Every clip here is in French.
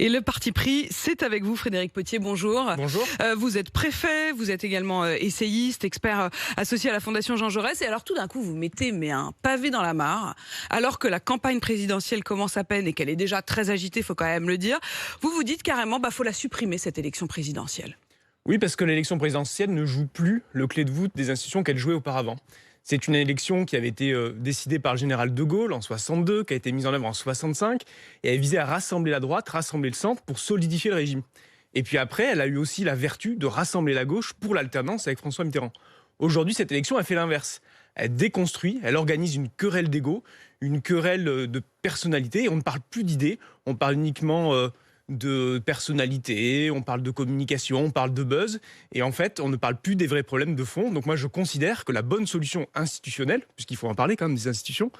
Et le parti pris, c'est avec vous, Frédéric Potier. Bonjour. Bonjour. Vous êtes préfet, vous êtes également essayiste, expert associé à la Fondation Jean Jaurès. Et alors tout d'un coup, vous mettez un pavé dans la mare, alors que la campagne présidentielle commence à peine et qu'elle est déjà très agitée, il faut quand même le dire. Vous vous dites carrément, faut la supprimer, cette élection présidentielle. Oui, parce que l'élection présidentielle ne joue plus le clé de voûte des institutions qu'elle jouait auparavant. C'est une élection qui avait été décidée par le général de Gaulle en 62, qui a été mise en œuvre en 65, et elle visait à rassembler la droite, rassembler le centre pour solidifier le régime. Et puis après, elle a eu aussi la vertu de rassembler la gauche pour l'alternance avec François Mitterrand. Aujourd'hui, cette élection a fait l'inverse. Elle déconstruit, elle organise une querelle d'ego, une querelle de personnalité, et on ne parle plus d'idées, on parle uniquement de personnalité, on parle de communication, on parle de buzz, et en fait, on ne parle plus des vrais problèmes de fond. Donc moi, je considère que la bonne solution institutionnelle, puisqu'il faut en parler quand même des institutions,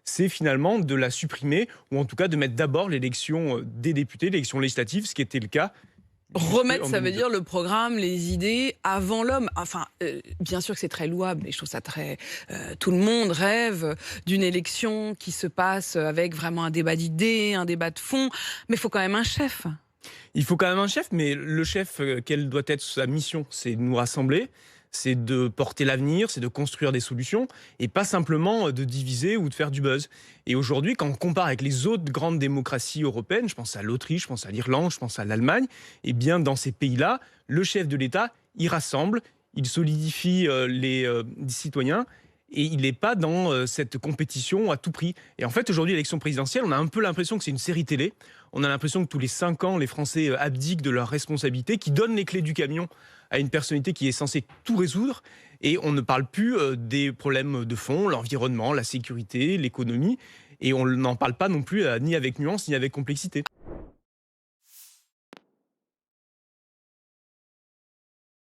c'est finalement de la supprimer, ou en tout cas de mettre d'abord l'élection des députés, l'élection législative, ce qui était le cas. Remettre, ça veut dire le programme, les idées avant l'homme. Enfin, bien sûr que c'est très louable et je trouve ça très... tout le monde rêve d'une élection qui se passe avec vraiment un débat d'idées, un débat de fond. Mais il faut quand même un chef. Il faut quand même un chef, mais le chef, quelle doit être sa mission? C'est de nous rassembler, c'est de porter l'avenir, c'est de construire des solutions, et pas simplement de diviser ou de faire du buzz. Et aujourd'hui, quand on compare avec les autres grandes démocraties européennes, je pense à l'Autriche, je pense à l'Irlande, je pense à l'Allemagne, et bien dans ces pays-là, le chef de l'État, il rassemble, il solidifie les citoyens, et il n'est pas dans cette compétition à tout prix. Et en fait, aujourd'hui, l'élection présidentielle, on a un peu l'impression que c'est une série télé. On a l'impression que tous les 5 ans, les Français abdiquent de leurs responsabilités, qui donnent les clés du camion à une personnalité qui est censée tout résoudre. Et on ne parle plus des problèmes de fond, l'environnement, la sécurité, l'économie. Et on n'en parle pas non plus ni avec nuance, ni avec complexité.